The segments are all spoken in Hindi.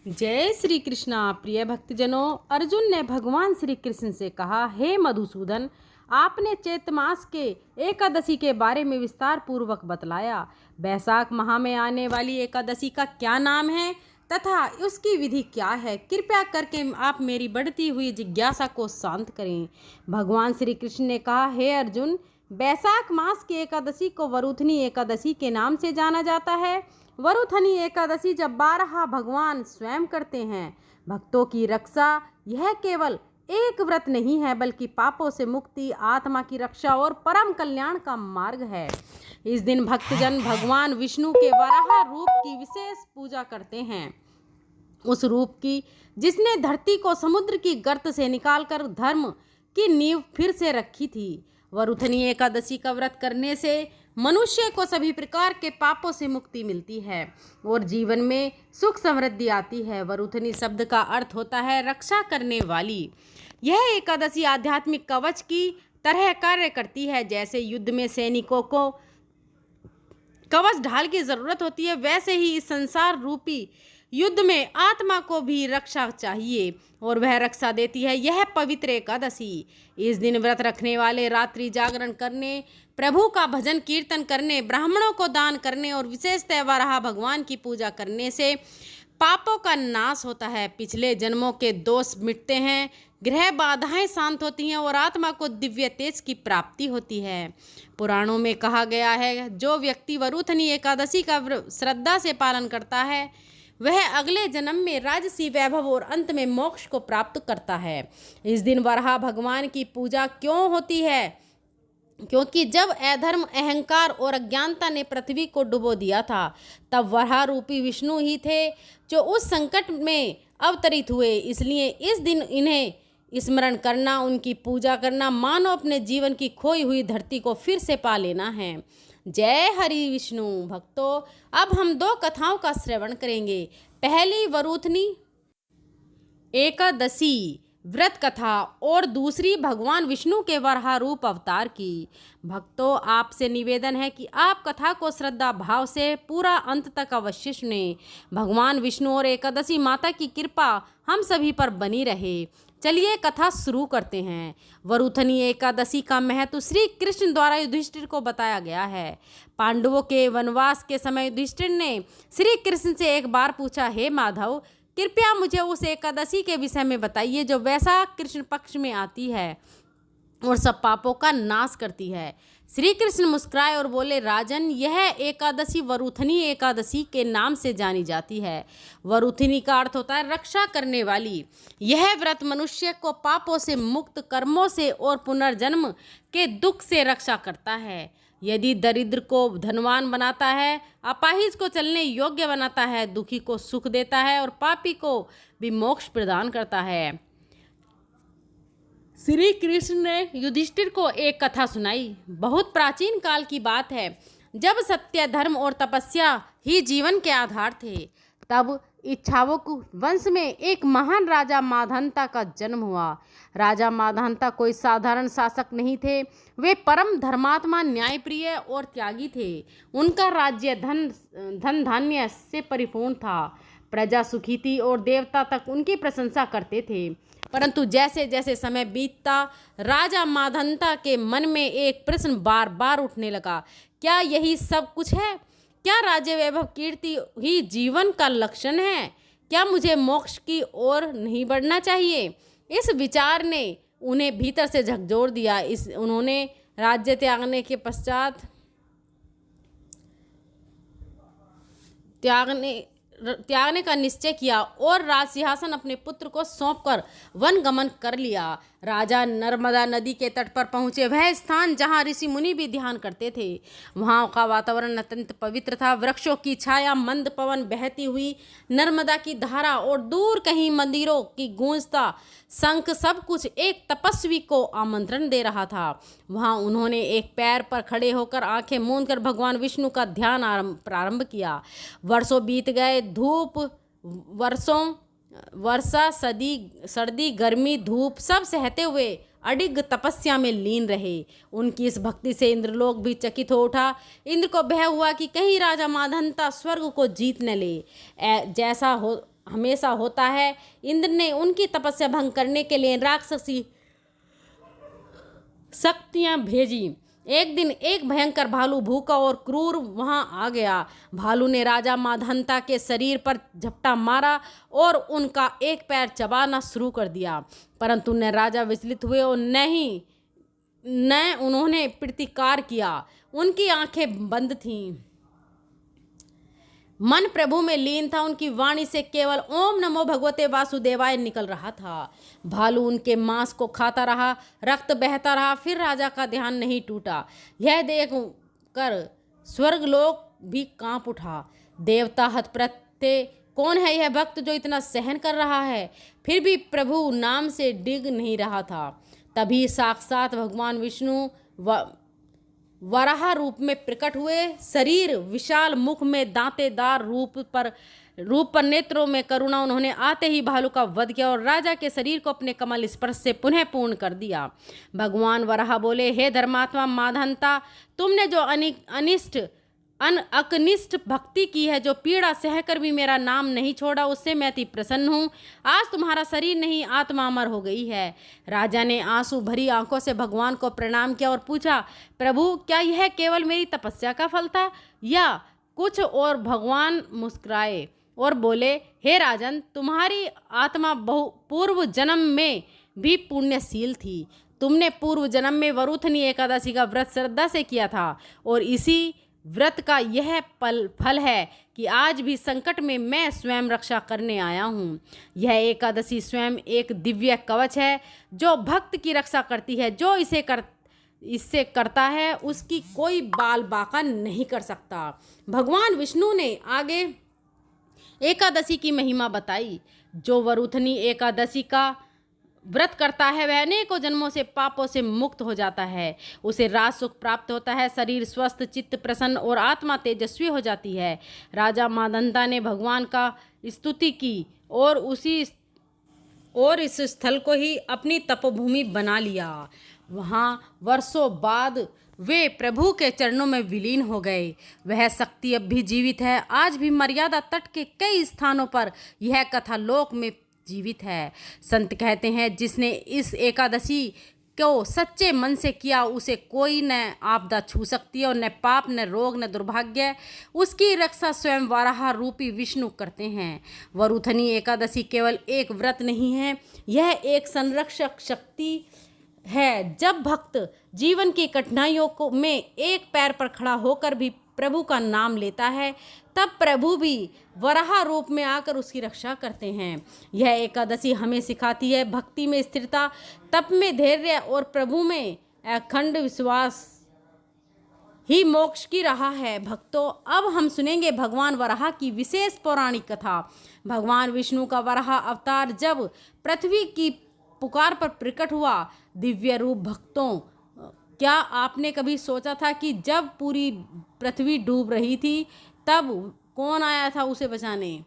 जय श्री कृष्णा। प्रिय भक्तजनों, अर्जुन ने भगवान श्री कृष्ण से कहा, हे मधुसूदन, आपने चैत्र मास के एकादशी के बारे में विस्तार पूर्वक बतलाया। बैसाख माह में आने वाली एकादशी का क्या नाम है तथा उसकी विधि क्या है? कृपया करके आप मेरी बढ़ती हुई जिज्ञासा को शांत करें। भगवान श्री कृष्ण ने कहा, हे अर्जुन, बैसाख मास की एकादशी को वरुथनी एकादशी के नाम से जाना जाता है। वरुथनी एकादशी जब 12 भगवान स्वयं करते हैं। भक्तों की रक्षा यह केवल एक व्रत नहीं है, बल्कि पापों से मुक्ति, आत्मा की रक्षा और परम कल्याण का मार्ग है। इस दिन भक्तजन भगवान विष्णु के वराह रूप की विशेष पूजा करते हैं। उस रूप की जिसने धरती को समुद्र की गर्त से निकालकर धर्म की नींव फिर से रखी थी। वरुथनी एकादशी का व्रत करने से मनुष्य को सभी प्रकार के पापों से मुक्ति मिलती है और जीवन में सुख समृद्धि आती है। वरुथनी शब्द का अर्थ होता है रक्षा करने वाली। यह एकादशी आध्यात्मिक कवच की तरह कार्य करती है। जैसे युद्ध में सैनिकों को कवच ढाल की जरूरत होती है, वैसे ही इस संसार रूपी युद्ध में आत्मा को भी रक्षा चाहिए और वह रक्षा देती है यह पवित्र एकादशी। इस दिन व्रत रखने वाले रात्रि जागरण करने, प्रभु का भजन कीर्तन करने, ब्राह्मणों को दान करने और विशेषतः वराह भगवान की पूजा करने से पापों का नाश होता है। पिछले जन्मों के दोष मिटते हैं, ग्रह बाधाएं शांत होती हैं और आत्मा को दिव्य तेज की प्राप्ति होती है। पुराणों में कहा गया है, जो व्यक्ति वरुथनी एकादशी का श्रद्धा से पालन करता है वह अगले जन्म में राजसी वैभव और अंत में मोक्ष को प्राप्त करता है। इस दिन वराह भगवान की पूजा क्यों होती है? क्योंकि जब अधर्म, अहंकार और अज्ञानता ने पृथ्वी को डुबो दिया था, तब वराह रूपी विष्णु ही थे जो उस संकट में अवतरित हुए। इसलिए इस दिन इन्हें स्मरण करना, उनकी पूजा करना, मानो अपने जीवन की खोई हुई धरती को फिर से पा लेना है। जय हरि विष्णु। भक्तों, अब हम 2 कथाओं का श्रवण करेंगे। पहली वरुथनी एकादशी व्रत कथा और दूसरी भगवान विष्णु के वराह रूप अवतार की। भक्तों, आपसे निवेदन है कि आप कथा को श्रद्धा भाव से पूरा अंत तक अवश्य सुनें। भगवान विष्णु और एकादशी माता की कृपा हम सभी पर बनी रहे। चलिए कथा शुरू करते हैं। वरुथनी एकादशी का महत्व श्री कृष्ण द्वारा युधिष्ठिर को बताया गया है। पांडवों के वनवास के समय युधिष्ठिर ने श्री कृष्ण से एक बार पूछा, हे माधव, कृपया मुझे उस एकादशी के विषय में बताइए जो वैशाख कृष्ण पक्ष में आती है और सब पापों का नाश करती है। श्री कृष्ण मुस्कुराए और बोले, राजन, यह एकादशी वरुथनी एकादशी के नाम से जानी जाती है। वरुथनी का अर्थ होता है रक्षा करने वाली। यह व्रत मनुष्य को पापों से मुक्त, कर्मों से और पुनर्जन्म के दुख से रक्षा करता है। यदि दरिद्र को धनवान बनाता है, अपाहिज को चलने योग्य बनाता है, दुखी को सुख देता है और पापी को भी मोक्ष प्रदान करता है। श्री कृष्ण ने युधिष्ठिर को एक कथा सुनाई। बहुत प्राचीन काल की बात है, जब सत्य, धर्म और तपस्या ही जीवन के आधार थे। तब इक्ष्वाकु वंश में एक महान राजा मांधाता का जन्म हुआ। राजा मांधाता कोई साधारण शासक नहीं थे। वे परम धर्मात्मा, न्यायप्रिय और त्यागी थे। उनका राज्य धन धान्य से परिपूर्ण था। प्रजा सुखी थी और देवता तक उनकी प्रशंसा करते थे। परंतु जैसे जैसे समय बीतता, राजा मांधाता के मन में एक प्रश्न बार बार उठने लगा, क्या यही सब कुछ है? क्या राज्य, वैभव, कीर्ति ही जीवन का लक्षण है? क्या मुझे मोक्ष की ओर नहीं बढ़ना चाहिए? इस विचार ने उन्हें भीतर से झकझोर दिया। उन्होंने राज्य त्यागने के पश्चात त्यागने का निश्चय किया और राज सिंहासन अपने पुत्र को सौंपकर वन गमन कर लिया। राजा नर्मदा नदी के तट पर पहुंचे। वह स्थान जहां ऋषि मुनि भी ध्यान करते थे। वहां का वातावरण अत्यंत पवित्र था। वृक्षों की छाया, मंद पवन, बहती हुई नर्मदा की धारा और दूर कहीं मंदिरों की गूंजता शंख, सब कुछ एक तपस्वी को आमंत्रण दे रहा था। वहां उन्होंने एक पैर पर खड़े होकर आंखें मूंदकर भगवान विष्णु का ध्यान प्रारंभ किया। वर्षों बीत गए। वर्षा, सर्दी, गर्मी, धूप सब सहते हुए अडिग तपस्या में लीन रहे। उनकी इस भक्ति से इंद्रलोक भी चकित हो उठा। इंद्र को भय हुआ कि कहीं राजा मांधाता स्वर्ग को जीत न ले। हमेशा होता है। इंद्र ने उनकी तपस्या भंग करने के लिए राक्षसी शक्तियां भेजी। एक दिन एक भयंकर भालू भूखा और क्रूर वहां आ गया। भालू ने राजा माधंता के शरीर पर झपटा मारा और उनका एक पैर चबाना शुरू कर दिया, परंतु न राजा विचलित हुए और न उन्होंने प्रतिकार किया। उनकी आंखें बंद थीं, मन प्रभु में लीन था। उनकी वाणी से केवल ओम नमो भगवते वासुदेवाय निकल रहा था। भालू उनके मांस को खाता रहा, रक्त बहता रहा, फिर राजा का ध्यान नहीं टूटा। यह देख कर स्वर्गलोक भी कांप उठा। देवता हतप्रत्ये, कौन है यह भक्त जो इतना सहन कर रहा है? फिर भी प्रभु नाम से डिग नहीं रहा था। तभी साक्षात भगवान विष्णु वराह रूप में प्रकट हुए। शरीर विशाल, मुख में दांतेदार रूप पर नेत्रों में करुणा। उन्होंने आते ही भालू का वध किया और राजा के शरीर को अपने कमल स्पर्श से पुनः पूर्ण कर दिया। भगवान वराह बोले, हे धर्मात्मा माधंता, तुमने जो अकनिष्ठ भक्ति की है, जो पीड़ा सहकर भी मेरा नाम नहीं छोड़ा, उससे मैं अति प्रसन्न हूँ। आज तुम्हारा शरीर नहीं, आत्मा अमर हो गई है। राजा ने आंसू भरी आंखों से भगवान को प्रणाम किया और पूछा, प्रभु, क्या यह केवल मेरी तपस्या का फल था या कुछ और? भगवान मुस्कुराए और बोले, हे राजन, तुम्हारी आत्मा पूर्व जन्म में भी पुण्यशील थी। तुमने पूर्व जन्म में वरुथनी एकादशी का व्रत श्रद्धा से किया था और इसी व्रत का यह फल है कि आज भी संकट में मैं स्वयं रक्षा करने आया हूँ। यह एकादशी स्वयं एक दिव्य कवच है जो भक्त की रक्षा करती है। जो इससे करता है उसकी कोई बाल बाका नहीं कर सकता। भगवान विष्णु ने आगे एकादशी की महिमा बताई। जो वरुथनी एकादशी का व्रत करता है वह अनेकों जन्मों से पापों से मुक्त हो जाता है। उसे राज सुख प्राप्त होता है, शरीर स्वस्थ, चित्त प्रसन्न और आत्मा तेजस्वी हो जाती है। राजा माधंता ने भगवान का स्तुति की और इस स्थल को ही अपनी तपोभूमि बना लिया। वहाँ वर्षों बाद वे प्रभु के चरणों में विलीन हो गए। वह शक्ति अब भी जीवित है। आज भी मर्यादा तट के कई स्थानों पर यह कथा लोक में जीवित है। संत कहते हैं, जिसने इस एकादशी को सच्चे मन से किया उसे कोई न आपदा छू सकती है और न पाप, न रोग, न दुर्भाग्य। उसकी रक्षा स्वयं वराह रूपी विष्णु करते हैं। वरुथनी एकादशी केवल एक व्रत नहीं है, यह एक संरक्षक शक्ति है। जब भक्त जीवन की कठिनाइयों में एक पैर पर खड़ा होकर भी प्रभु का नाम लेता है, तब प्रभु भी वराह रूप में आकर उसकी रक्षा करते हैं। यह एकादशी हमें सिखाती है भक्ति में स्थिरता, तप में धैर्य और प्रभु में अखंड विश्वास ही मोक्ष की राह है। भक्तों, अब हम सुनेंगे भगवान वराह की विशेष पौराणिक कथा। भगवान विष्णु का वराह अवतार जब पृथ्वी की पुकार पर प्रकट हुआ। दिव्य रूप भक्तों, क्या आपने कभी सोचा था कि जब पूरी पृथ्वी डूब रही थी तब कौन आया था उसे बचाने?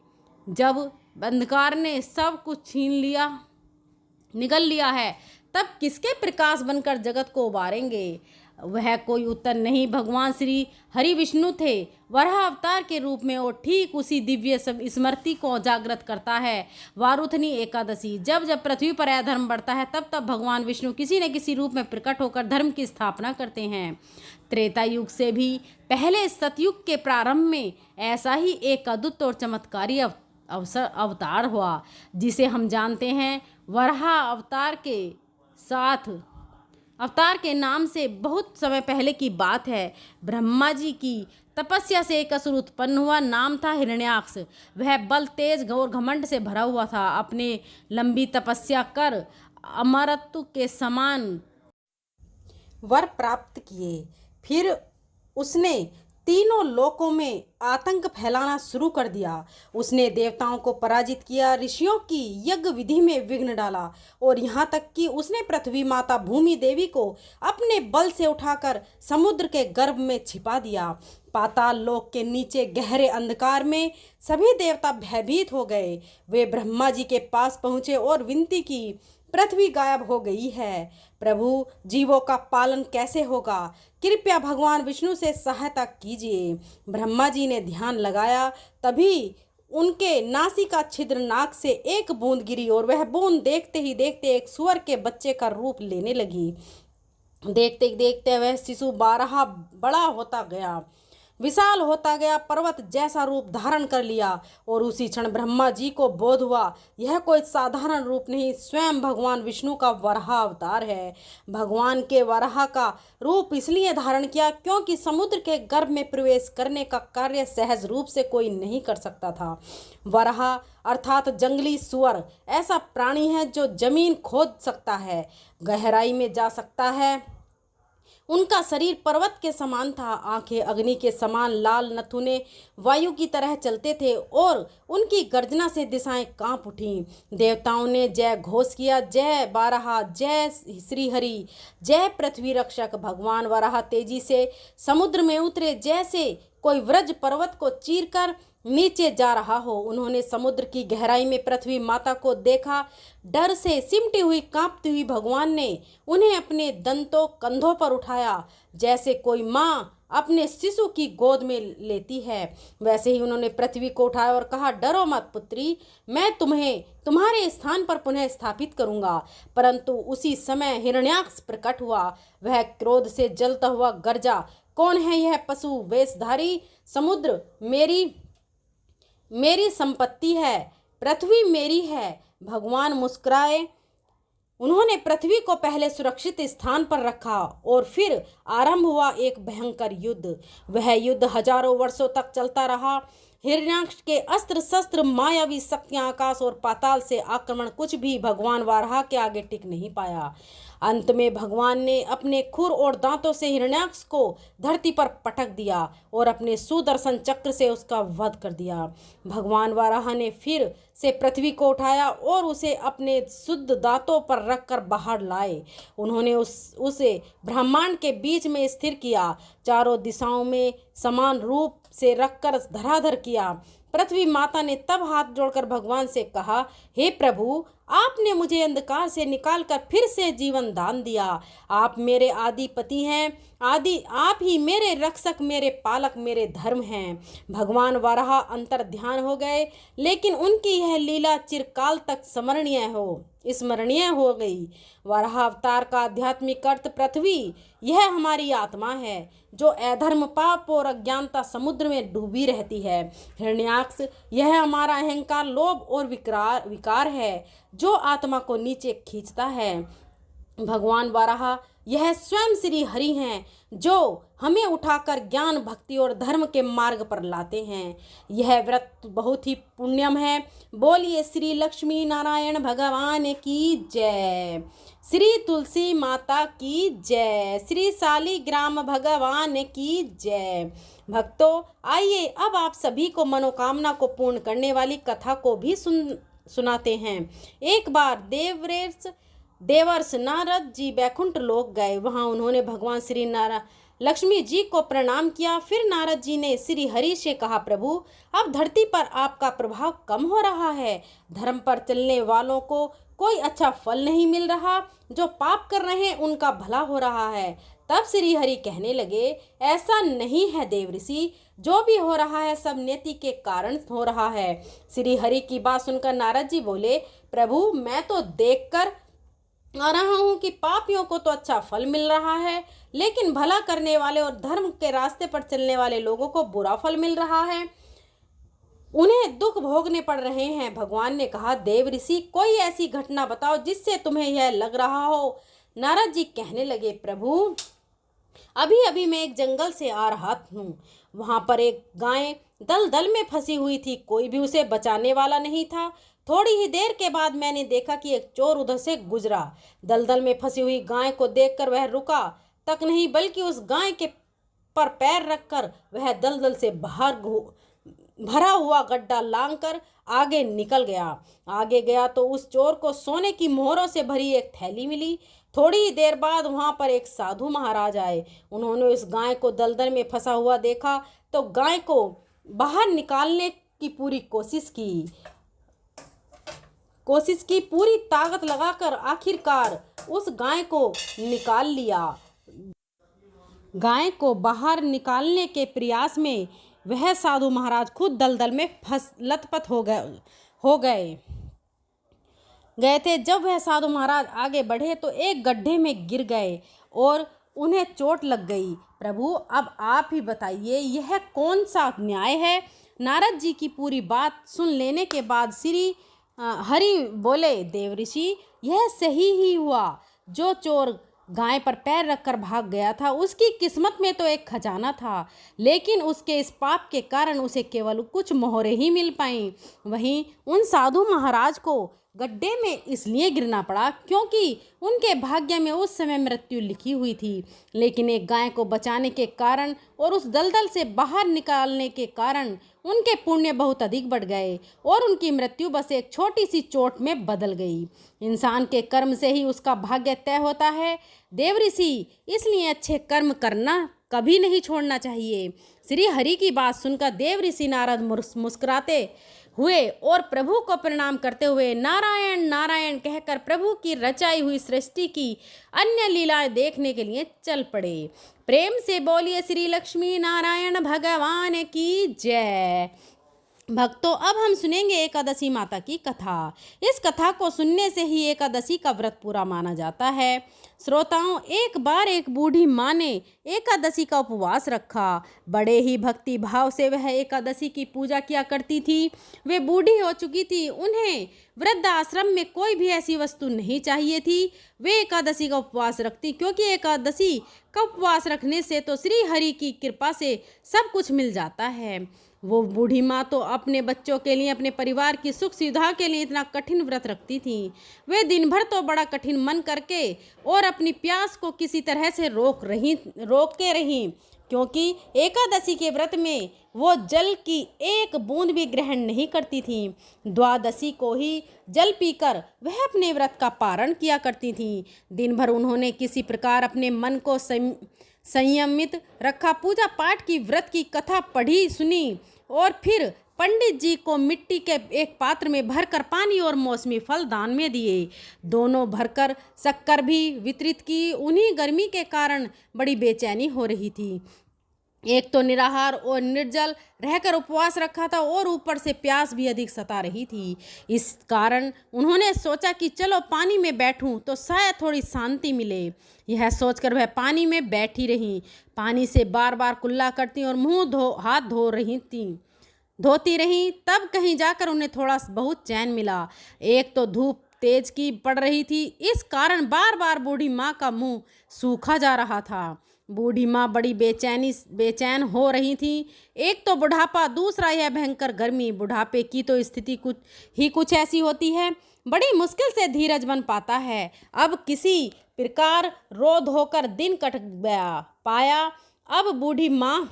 जब अंधकार ने सब कुछ निगल लिया है, तब किसके प्रकाश बनकर जगत को उबारेंगे? वह कोई उत्तर नहीं, भगवान श्री हरि विष्णु थे, वराह अवतार के रूप में। और ठीक उसी दिव्य स्मृति को जागृत करता है वारुथनी एकादशी। जब जब पृथ्वी पर अधर्म बढ़ता है, तब तब भगवान विष्णु किसी न किसी रूप में प्रकट होकर धर्म की स्थापना करते हैं। त्रेता युग से भी पहले सतयुग के प्रारंभ में ऐसा ही एक अद्भुत और चमत्कारी अवतार हुआ, जिसे हम जानते हैं वराह अवतार के साथ। अवतार के नाम से बहुत समय पहले की बात है। ब्रह्मा जी की तपस्या से एक असुर उत्पन्न हुआ, नाम था हिरण्याक्ष। वह बल, तेज और घमंड से भरा हुआ था। अपने लंबी तपस्या कर अमरत्व के समान वर प्राप्त किए। फिर उसने तीनों लोकों में आतंक फैलाना शुरू कर दिया। उसने देवताओं को पराजित किया, ऋषियों की यज्ञ विधि में विघ्न डाला और यहाँ तक कि उसने पृथ्वी माता भूमि देवी को अपने बल से उठाकर समुद्र के गर्भ में छिपा दिया। पाताल लोक के नीचे गहरे अंधकार में सभी देवता भयभीत हो गए। वे ब्रह्मा जी के पास पहुँचे और विनती की, पृथ्वी गायब हो गई है, प्रभु जीवों का पालन कैसे होगा? कृपया भगवान विष्णु से सहायता कीजिए। ब्रह्मा जी ने ध्यान लगाया, तभी उनके नासिका छिद्र नाक से एक बूंद गिरी और वह बूंद देखते ही देखते एक सूअर के बच्चे का रूप लेने लगी। देखते देखते वह शिशु बारहा बड़ा होता गया, विशाल होता गया, पर्वत जैसा रूप धारण कर लिया। और उसी क्षण ब्रह्मा जी को बोध हुआ यह कोई साधारण रूप नहीं, स्वयं भगवान विष्णु का वराह अवतार है। भगवान के वराह का रूप इसलिए धारण किया क्योंकि समुद्र के गर्भ में प्रवेश करने का कार्य सहज रूप से कोई नहीं कर सकता था। वराह अर्थात जंगली सुअर ऐसा प्राणी है जो जमीन खोद सकता है, गहराई में जा सकता है। उनका शरीर पर्वत के समान था, आंखें अग्नि के समान लाल, नथुने वायु की तरह चलते थे और उनकी गर्जना से दिशाएं कांप उठीं। देवताओं ने जय घोष किया, जय बारहा, जय श्री हरि, जय पृथ्वी रक्षक। भगवान वराह तेजी से समुद्र में उतरे जैसे कोई व्रज पर्वत को चीरकर नीचे जा रहा हो। उन्होंने समुद्र की गहराई में पृथ्वी माता को देखा। डर से सिमटी हुई कांपती हुई भगवान ने उन्हें अपने दंतों कंधों पर उठाया, जैसे कोई माँ अपने शिशु की गोद में लेती है। वैसे ही उन्होंने पृथ्वी को उठाया और कहा, डरो मत पुत्री, मैं तुम्हें तुम्हारे स्थान पर पुनः स्थापित करूंगा। परंतु उसी समय हिरण्याक्ष प्रकट हुआ। वह क्रोध से जलता हुआ गरजा, कौन है यह पशु वेशधारी? समुद्र मेरी संपत्ति है, पृथ्वी मेरी है। भगवान मुस्कुराए। उन्होंने पृथ्वी को पहले सुरक्षित स्थान पर रखा और फिर आरंभ हुआ एक भयंकर युद्ध। वह युद्ध हजारों वर्षों तक चलता रहा। हिरण्याक्ष के अस्त्र शस्त्र, मायावी शक्तियां, आकाश और पाताल से आक्रमण, कुछ भी भगवान वाराह के आगे टिक नहीं पाया। अंत में भगवान ने अपने खुर और दांतों से हिरण्याक्ष को धरती पर पटक दिया और अपने सुदर्शन चक्र से उसका वध कर दिया। भगवान वाराह ने फिर से पृथ्वी को उठाया और उसे अपने शुद्ध दांतों पर रखकर बाहर लाए। उन्होंने उसे ब्रह्मांड के बीच में स्थिर किया, चारों दिशाओं में समान रूप से रखकर धराधर किया। पृथ्वी माता ने तब हाथ जोड़कर भगवान से कहा, हे प्रभु, आपने मुझे अंधकार से निकालकर फिर से जीवन दान दिया। आप मेरे आदिपति हैं, आप ही मेरे रक्षक, मेरे पालक, मेरे धर्म हैं। भगवान वराह अंतर ध्यान हो गए, लेकिन उनकी यह लीला चिरकाल तक स्मरणीय हो गई। वराह अवतार का आध्यात्मिक अर्थ पृथ्वी, यह हमारी आत्मा है जो अधर्म, पाप और अज्ञानता समुद्र में डूबी रहती है। हिरण्याक्ष, यह हमारा अहंकार, लोभ और विकार है जो आत्मा को नीचे खींचता है। भगवान वराह, यह स्वयं श्री हरि हैं जो हमें उठाकर ज्ञान, भक्ति और धर्म के मार्ग पर लाते हैं। यह व्रत बहुत ही पुण्यम है। बोलिए श्री लक्ष्मी नारायण भगवान की जय, श्री तुलसी माता की जय, श्री शालिग्राम भगवान की जय। भक्तों, आइए अब आप सभी को मनोकामना को पूर्ण करने वाली कथा को भी सुनाते हैं। एक बार देवर्ष नारद जी बैकुंठ लोक गए। वहां उन्होंने भगवान श्री लक्ष्मी जी को प्रणाम किया। फिर नारद जी ने श्री हरि से कहा, प्रभु, अब धरती पर आपका प्रभाव कम हो रहा है। धर्म पर चलने वालों को कोई अच्छा फल नहीं मिल रहा, जो पाप कर रहे हैं उनका भला हो रहा है। तब श्री हरि कहने लगे, ऐसा नहीं है देव ऋषि, जो भी हो रहा है सब नियति के कारण हो रहा है। श्री हरि की बात सुनकर नारद जी बोले, प्रभु, मैं तो देखकर आ रहा हूँ कि पापियों को तो अच्छा फल मिल रहा है, लेकिन भला करने वाले और धर्म के रास्ते पर चलने वाले लोगों को बुरा फल मिल रहा है, उन्हें दुख भोगने पड़ रहे हैं। भगवान ने कहा, देव ऋषि, कोई ऐसी घटना बताओ जिससे तुम्हें यह लग रहा हो। नारद जी कहने लगे, प्रभु, अभी अभी मैं एक जंगल से आ रहा हूँ। वहां पर एक गाय दलदल में फंसी हुई थी, कोई भी उसे बचाने वाला नहीं था। थोड़ी ही देर के बाद मैंने देखा कि एक चोर उधर से गुजरा। दलदल में फंसी हुई गाय को देखकर वह रुका तक नहीं, बल्कि उस गाय के पर पैर रखकर वह दलदल से बाहर भरा हुआ गड्ढा लांघकर आगे निकल गया। आगे गया तो उस चोर को सोने की मोहरों से भरी एक थैली मिली। थोड़ी ही देर बाद वहां पर एक साधु महाराज आए। उन्होंने उस गाय को दलदल में फंसा हुआ देखा तो गाय को बाहर निकालने की पूरी कोशिश की, पूरी ताकत लगाकर आखिरकार उस गाय को निकाल लिया। गाय को बाहर निकालने के प्रयास में वह साधु महाराज खुद दलदल में फंस लथपथ हो गए थे। जब वह साधु महाराज आगे बढ़े तो एक गड्ढे में गिर गए और उन्हें चोट लग गई। प्रभु, अब आप ही बताइए, यह कौन सा न्याय है? नारद जी की पूरी बात सुन लेने के बाद श्री हरि बोले, देवऋषि, यह सही ही हुआ। जो चोर गाय पर पैर रखकर भाग गया था, उसकी किस्मत में तो एक खजाना था, लेकिन उसके इस पाप के कारण उसे केवल कुछ मोहरे ही मिल पाईं। वहीं उन साधु महाराज को गड्ढे में इसलिए गिरना पड़ा क्योंकि उनके भाग्य में उस समय मृत्यु लिखी हुई थी, लेकिन एक गाय को बचाने के कारण और उस दलदल से बाहर निकालने के कारण उनके पुण्य बहुत अधिक बढ़ गए और उनकी मृत्यु बस एक छोटी सी चोट में बदल गई। इंसान के कर्म से ही उसका भाग्य तय होता है देवऋषि, इसलिए अच्छे कर्म करना कभी नहीं छोड़ना चाहिए। श्री हरि की बात सुनकर देवऋषि नारद मुस्कुराते हुए और प्रभु को प्रणाम करते हुए नारायण नारायण कहकर प्रभु की रचाई हुई सृष्टि की अन्य लीलाएं देखने के लिए चल पड़े। प्रेम से बोलिए श्री लक्ष्मी नारायण भगवान की जय। भक्तों, अब हम सुनेंगे एकादशी माता की कथा। इस कथा को सुनने से ही एकादशी का व्रत पूरा माना जाता है। श्रोताओं, एक बार एक बूढ़ी माँ ने एकादशी का उपवास रखा। बड़े ही भक्ति भाव से वह एकादशी की पूजा किया करती थी। वे बूढ़ी हो चुकी थी, उन्हें वृद्ध आश्रम में कोई भी ऐसी वस्तु नहीं चाहिए थी। वे एकादशी का उपवास रखती क्योंकि एकादशी का उपवास रखने से तो श्री हरि की कृपा से सब कुछ मिल जाता है। वो बूढ़ी माँ तो अपने बच्चों के लिए, अपने परिवार की सुख सुविधा के लिए इतना कठिन व्रत रखती थी। वे दिन भर तो बड़ा कठिन मन करके और अपनी प्यास को किसी तरह से रोक के रहीं, क्योंकि एकादशी के व्रत में वो जल की एक बूंद भी ग्रहण नहीं करती थी। द्वादशी को ही जल पीकर वह अपने व्रत का पारण किया करती थी। दिन भर उन्होंने किसी प्रकार अपने मन को संयमित रखा, पूजा पाठ की, व्रत की कथा पढ़ी सुनी और फिर पंडित जी को मिट्टी के एक पात्र में भरकर पानी और मौसमी फल दान में दिए। दोनों भरकर शक्कर भी वितरित की। उन्हीं गर्मी के कारण बड़ी बेचैनी हो रही थी। एक तो निराहार और निर्जल रहकर उपवास रखा था और ऊपर से प्यास भी अधिक सता रही थी। इस कारण उन्होंने सोचा कि चलो पानी में बैठूं तो शायद थोड़ी शांति मिले। यह सोचकर वह पानी में बैठी रहीं। पानी से बार बार कुल्ला करती और हाथ धोती रहीं। तब कहीं जाकर उन्हें थोड़ा बहुत चैन मिला। एक तो धूप तेज की पड़ रही थी, इस कारण बार बार बूढ़ी माँ का मुंह सूखा जा रहा था। बूढ़ी माँ बड़ी बेचैन हो रही थी। एक तो बुढ़ापा, दूसरा यह भयंकर गर्मी। बुढ़ापे की तो स्थिति कुछ ऐसी होती है, बड़ी मुश्किल से धीरज बन पाता है। अब किसी प्रकार रो धोकर दिन कट पाया। अब बूढ़ी माँ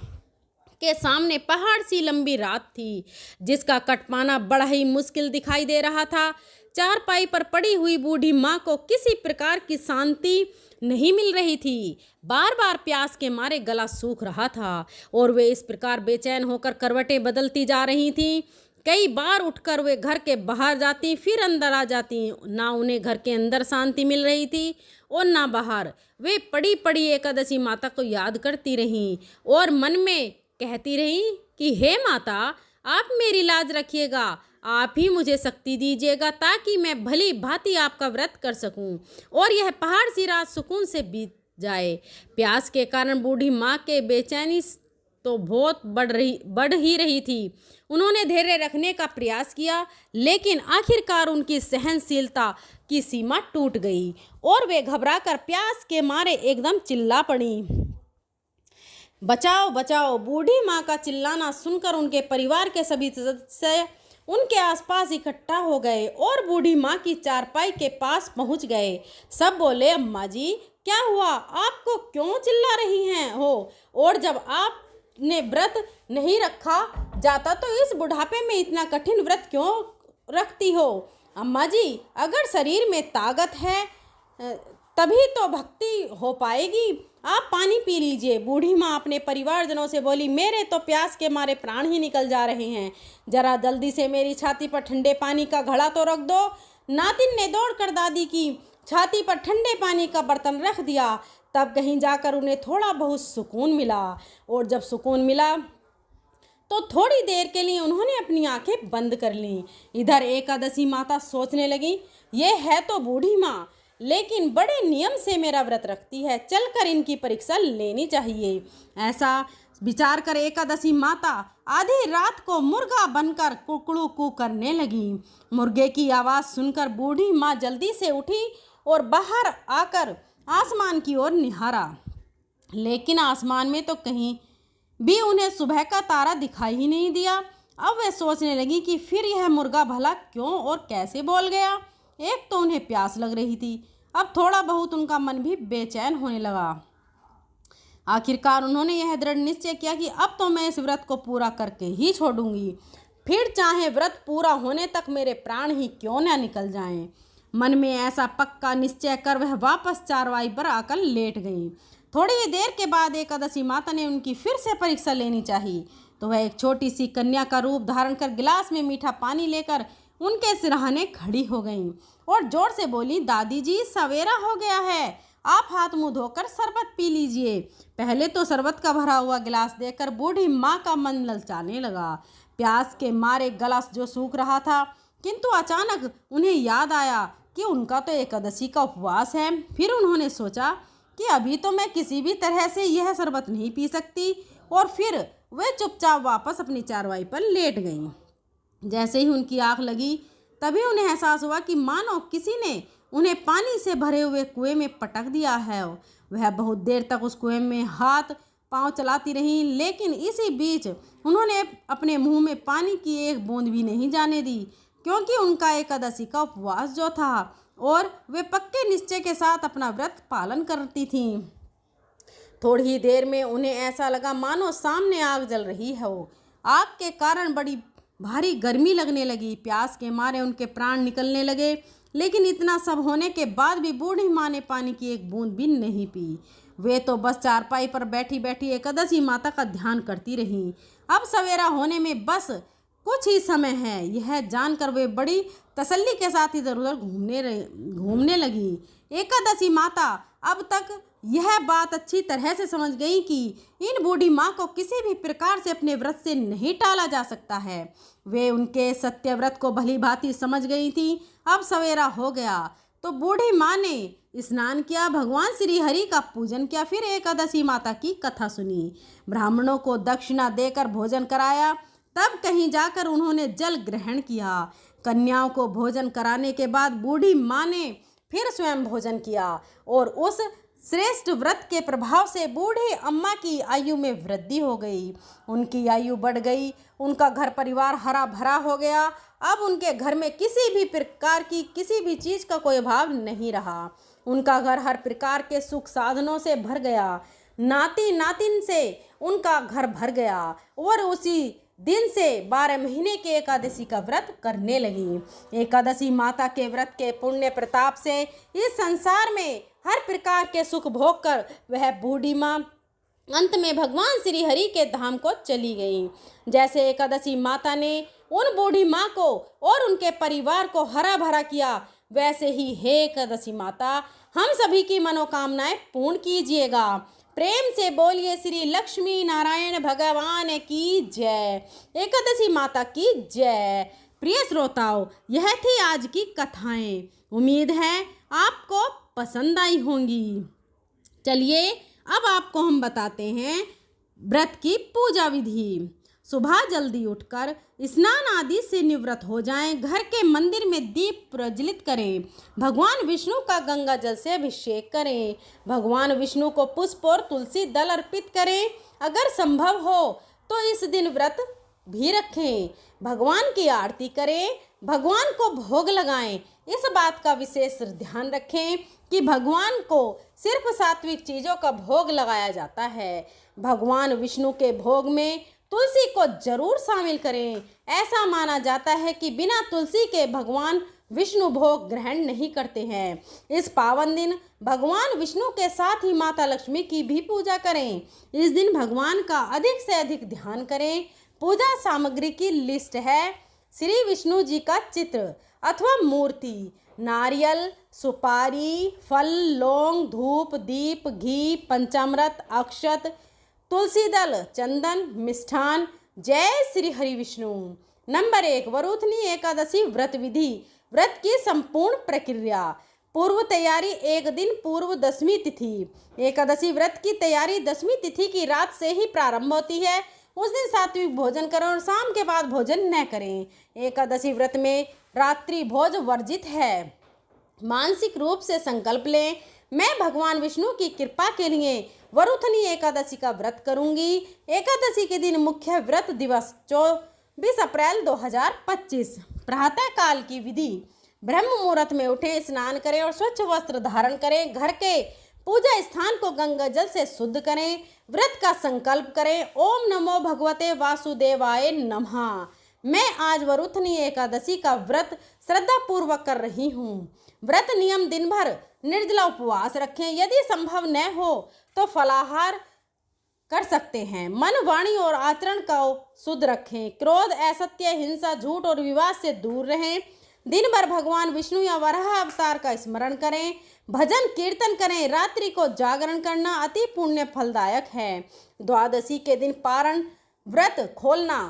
के सामने पहाड़ सी लंबी रात थी, जिसका कट पाना बड़ा ही मुश्किल दिखाई दे रहा था। चारपाई पर पड़ी हुई बूढ़ी माँ को किसी प्रकार की शांति नहीं मिल रही थी। बार बार प्यास के मारे गला सूख रहा था और वे इस प्रकार बेचैन होकर करवटें बदलती जा रही थीं। कई बार उठकर वे घर के बाहर जाती, फिर अंदर आ जाती। ना उन्हें घर के अंदर शांति मिल रही थी और ना बाहर। वे पड़ी पड़ी एकादशी माता को याद करती रहीं और मन में कहती रहीं कि हे माता, आप मेरी लाज रखिएगा, आप ही मुझे शक्ति दीजिएगा ताकि मैं भली भांति आपका व्रत कर सकूं और यह पहाड़ सी रात सुकून से बीत जाए। प्यास के कारण बूढ़ी माँ के बेचैनी तो बहुत बढ़ ही रही थी। उन्होंने धैर्य रखने का प्रयास किया, लेकिन आखिरकार उनकी सहनशीलता की सीमा टूट गई और वे घबराकर प्यास के मारे एकदम चिल्ला पड़ी। बचाओ बचाओ! बूढ़ी माँ का चिल्लाना सुनकर उनके परिवार के सभी सदस्य उनके आसपास इकट्ठा हो गए और बूढ़ी माँ की चारपाई के पास पहुँच गए। सब बोले, अम्मा जी क्या हुआ? आपको क्यों चिल्ला रही हैं हो? और जब आपने व्रत नहीं रखा जाता तो इस बुढ़ापे में इतना कठिन व्रत क्यों रखती हो? अम्मा जी, अगर शरीर में ताकत है तभी तो भक्ति हो पाएगी। आप पानी पी लीजिए। बूढ़ी माँ अपने परिवारजनों से बोली, मेरे तो प्यास के मारे प्राण ही निकल जा रहे हैं। जरा जल्दी से मेरी छाती पर ठंडे पानी का घड़ा तो रख दो। नातिन ने दौड़कर दादी की छाती पर ठंडे पानी का बर्तन रख दिया। तब कहीं जाकर उन्हें थोड़ा बहुत सुकून मिला और जब सुकून मिला तो थोड़ी देर के लिए उन्होंने अपनी आंखें बंद कर लीं। इधर एकादशी माता सोचने लगी, ये है तो बूढ़ी माँ, लेकिन बड़े नियम से मेरा व्रत रखती है, चलकर इनकी परीक्षा लेनी चाहिए। ऐसा विचार कर एकादशी माता आधी रात को मुर्गा बनकर कुकड़ू कू करने लगी। मुर्गे की आवाज़ सुनकर बूढ़ी माँ जल्दी से उठी और बाहर आकर आसमान की ओर निहारा, लेकिन आसमान में तो कहीं भी उन्हें सुबह का तारा दिखाई ही नहीं दिया। अब वे सोचने लगी कि फिर यह मुर्गा भला क्यों और कैसे बोल गया। एक तो उन्हें प्यास लग रही थी, अब थोड़ा बहुत उनका मन भी बेचैन होने लगा। आखिरकार उन्होंने यह दृढ़ निश्चय किया कि अब तो मैं इस व्रत को पूरा करके ही छोड़ूंगी, फिर चाहे व्रत पूरा होने तक मेरे प्राण ही क्यों न निकल जाएं। मन में ऐसा पक्का निश्चय कर वह वापस चारवाई पर आकर लेट गई। थोड़ी ही देर के बाद एकादशी माता ने उनकी फिर से परीक्षा लेनी चाहिए, तो वह एक छोटी सी कन्या का रूप धारण कर गिलास में मीठा पानी लेकर उनके सिरहाने खड़ी हो गईं और जोर से बोली, दादी जी सवेरा हो गया है, आप हाथ मुंह धोकर शरबत पी लीजिए। पहले तो शरबत का भरा हुआ गिलास देखकर बूढ़ी माँ का मन ललचाने लगा। प्यास के मारे गला जो सूख रहा था, किंतु अचानक उन्हें याद आया कि उनका तो एकादशी का उपवास है। फिर उन्होंने सोचा कि अभी तो मैं किसी भी तरह से यह शरबत नहीं पी सकती, और फिर वे चुपचाप वापस अपनी चारवाई पर लेट गईं। जैसे ही उनकी आँख लगी, तभी उन्हें एहसास हुआ कि मानो किसी ने उन्हें पानी से भरे हुए कुएं में पटक दिया है। वह बहुत देर तक उस कुएं में हाथ पांव चलाती रहीं, लेकिन इसी बीच उन्होंने अपने मुंह में पानी की एक बूंद भी नहीं जाने दी, क्योंकि उनका एकादशी का उपवास जो था और वे पक्के निश्चय के साथ अपना व्रत पालन करती थीं। थोड़ी ही देर में उन्हें ऐसा लगा मानो सामने आग जल रही हो। आग के कारण बड़ी भारी गर्मी लगने लगी। प्यास के मारे उनके प्राण निकलने लगे, लेकिन इतना सब होने के बाद भी बूढ़ी माँ ने पानी की एक बूंद भी नहीं पी। वे तो बस चारपाई पर बैठी बैठी एकादशी माता का ध्यान करती रहीं। अब सवेरा होने में बस कुछ ही समय है, यह जानकर वे बड़ी तसल्ली के साथ इधर उधर घूमने लगी। एकादशी माता अब तक यह बात अच्छी तरह से समझ गई कि इन बूढ़ी माँ को किसी भी प्रकार से अपने व्रत से नहीं टाला जा सकता है। वे उनके सत्य व्रत को भली भांति समझ गई थी। अब सवेरा हो गया तो बूढ़ी माँ ने स्नान किया, भगवान श्री हरि का पूजन किया, फिर एकादशी माता की कथा सुनी, ब्राह्मणों को दक्षिणा देकर भोजन कराया, तब कहीं जाकर उन्होंने जल ग्रहण किया। कन्याओं को भोजन कराने के बाद बूढ़ी माँ ने फिर स्वयं भोजन किया और उस श्रेष्ठ व्रत के प्रभाव से बूढ़ी अम्मा की आयु में वृद्धि हो गई। उनकी आयु बढ़ गई, उनका घर परिवार हरा भरा हो गया। अब उनके घर में किसी भी प्रकार की किसी भी चीज़ का कोई अभाव नहीं रहा। उनका घर हर प्रकार के सुख साधनों से भर गया। नाती नातिन से उनका घर भर गया और उसी दिन से 12 महीने के एकादशी का व्रत करने लगी। एकादशी माता के व्रत के पुण्य प्रताप से इस संसार में हर प्रकार के सुख भोग कर वह बूढ़ी माँ अंत में भगवान श्री हरि के धाम को चली गई। जैसे एकादशी माता ने उन बूढ़ी माँ को और उनके परिवार को हरा भरा किया, वैसे ही हे एकादशी माता हम सभी की मनोकामनाएं पूर्ण कीजिएगा। प्रेम से बोलिए श्री लक्ष्मी नारायण भगवान की जय, एकादशी माता की जय। प्रिय श्रोताओं, यह थी आज की कथाएं। उम्मीद है आपको पसंद आई होंगी। चलिए अब आपको हम बताते हैं व्रत की पूजा विधि। सुबह जल्दी उठकर स्नान आदि से निवृत्त हो जाएं, घर के मंदिर में दीप प्रज्वलित करें, भगवान विष्णु का गंगा जल से अभिषेक करें, भगवान विष्णु को पुष्प और तुलसी दल अर्पित करें। अगर संभव हो तो इस दिन व्रत भी रखें, भगवान की आरती करें, भगवान को भोग लगाएं। इस बात का विशेष ध्यान रखें कि भगवान को सिर्फ सात्विक चीज़ों का भोग लगाया जाता है। भगवान विष्णु के भोग में तुलसी को जरूर शामिल करें। ऐसा माना जाता है कि बिना तुलसी के भगवान विष्णु भोग ग्रहण नहीं करते हैं। इस पावन दिन भगवान विष्णु के साथ ही माता लक्ष्मी की भी पूजा करें। इस दिन भगवान का अधिक से अधिक ध्यान करें। पूजा सामग्री की लिस्ट है: श्री विष्णु जी का चित्र अथवा मूर्ति, नारियल, सुपारी, फल, लौंग, धूप, दीप, घी, पंचामृत, अक्षत, तुलसी दल, चंदन, मिष्ठान, जय श्री हरि विष्णु। नंबर 1, वरुथनी एकादशी व्रत विधि। व्रत की संपूर्ण प्रक्रिया। पूर्व तैयारी। एक दिन पूर्व दशमी तिथि। एकादशी व्रत की तैयारी दशमी तिथि की रात से ही प्रारंभ होती है। उस दिन सात्विक भोजन करें और शाम के बाद भोजन न करें। एकादशी व्रत में रात्रि भोज वर्जित है। मानसिक रूप से संकल्प लें, मैं भगवान विष्णु की कृपा के लिए वरुथनी एकादशी का व्रत करूंगी। एकादशी के दिन मुख्य व्रत दिवस 24 अप्रैल 2025। प्रातः काल की विधि। ब्रह्म मुहूर्त में उठें, स्नान करें और स्वच्छ वस्त्र धारण करें। घर के पूजा स्थान को गंगा जल से शुद्ध करें। व्रत का संकल्प करें, ओम नमो भगवते वासुदेवाय नमः। मैं आज वरुथनी एकादशी का व्रत श्रद्धा पूर्वक कर रही हूँ। व्रत नियम। दिन भर निर्जला उपवास रखें। यदि संभव न हो तो फलाहार कर सकते हैं। मन, वाणी और आचरण को शुद्ध रखें। क्रोध, असत्य, हिंसा, झूठ और विवाद से दूर रहें। दिन भर भगवान विष्णु या वराह अवतार का स्मरण करें। भजन कीर्तन करें। रात्रि को जागरण करना अति पुण्य फलदायक है। द्वादशी के दिन पारण व्रत खोलना।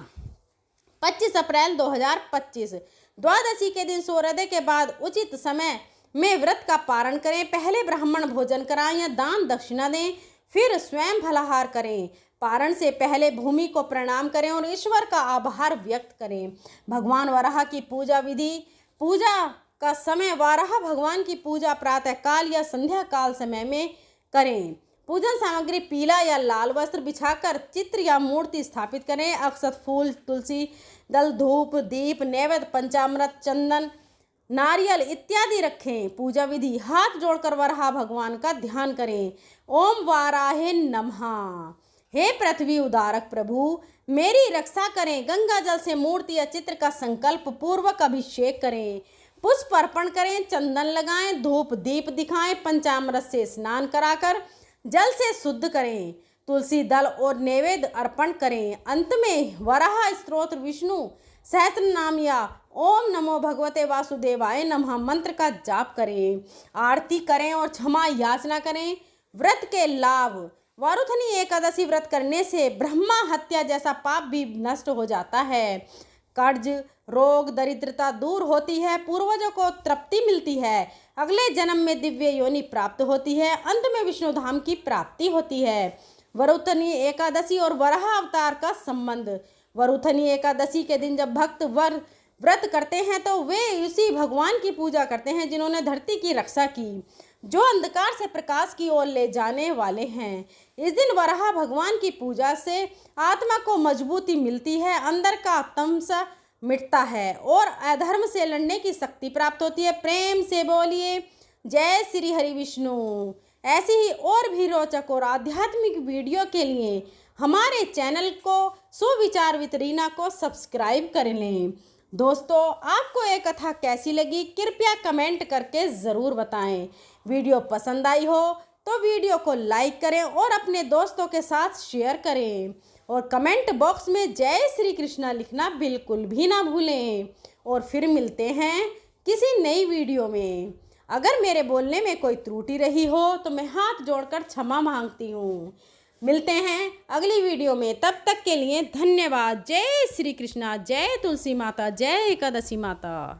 25 अप्रैल 2025। द्वादशी के दिन सूर्योदय के बाद उचित समय में व्रत का पारण करें। पहले ब्राह्मण भोजन कराएं या दान दक्षिणा दें, फिर स्वयं फलाहार करें। पारण से पहले भूमि को प्रणाम करें और ईश्वर का आभार व्यक्त करें। भगवान वराह की पूजा विधि। पूजा का समय। वराह भगवान की पूजा प्रातः काल या संध्या काल समय में करें। पूजन सामग्री। पीला या लाल वस्त्र बिछाकर चित्र या मूर्ति स्थापित करें। अक्षत, फूल, तुलसी दल, धूप, दीप, नैवेद्य, पंचामृत, चंदन, नारियल इत्यादि रखें। पूजा विधि। हाथ जोड़कर वराह भगवान का ध्यान करें। ओम वाराहे नमः। हे पृथ्वी उदारक प्रभु, मेरी रक्षा करें। गंगा जल से मूर्ति या चित्र का संकल्प पूर्वक अभिषेक करें। पुष्प अर्पण करें, चंदन लगाएं, धूप दीप दिखाएं, पंचामृत से स्नान कराकर जल से शुद्ध करें। तुलसी दल और नैवेद्य अर्पण करें। अंत में वराह स्तोत्र, विष्णु सहस्त्र नाम या ओम नमो भगवते वासुदेवाय नमः मंत्र का जाप करें। आरती करें और क्षमा याचना करें। व्रत के लाभ। वरुथनी एकादशी व्रत करने से ब्रह्मा हत्या जैसा पाप भी नष्ट हो जाता है। कर्ज, रोग, दरिद्रता दूर होती है। पूर्वजों को तृप्ति मिलती है। अगले जन्म में दिव्य योनि प्राप्त होती है। अंत में विष्णु धाम की प्राप्ति होती है। वरुथनी एकादशी और वराह अवतार का संबंध। वरुथनी एकादशी के दिन जब भक्त व्रत करते हैं तो वे उसी भगवान की पूजा करते हैं जिन्होंने धरती की रक्षा की, जो अंधकार से प्रकाश की ओर ले जाने वाले हैं। इस दिन वराह भगवान की पूजा से आत्मा को मजबूती मिलती है, अंदर का तमस मिटता है और अधर्म से लड़ने की शक्ति प्राप्त होती है। प्रेम से बोलिए जय श्री हरि विष्णु। ऐसी ही और भी रोचक और आध्यात्मिक वीडियो के लिए हमारे चैनल को सुविचार विद रीना को सब्सक्राइब कर लें। दोस्तों, आपको ये कथा कैसी लगी कृपया कमेंट करके ज़रूर बताएं। वीडियो पसंद आई हो तो वीडियो को लाइक करें और अपने दोस्तों के साथ शेयर करें और कमेंट बॉक्स में जय श्री कृष्णा लिखना बिल्कुल भी ना भूलें। और फिर मिलते हैं किसी नई वीडियो में। अगर मेरे बोलने में कोई त्रुटि रही हो तो मैं हाथ जोड़कर क्षमा मांगती हूँ। मिलते हैं अगली वीडियो में, तब तक के लिए धन्यवाद। जय श्री कृष्णा, जय तुलसी माता, जय एकादशी माता।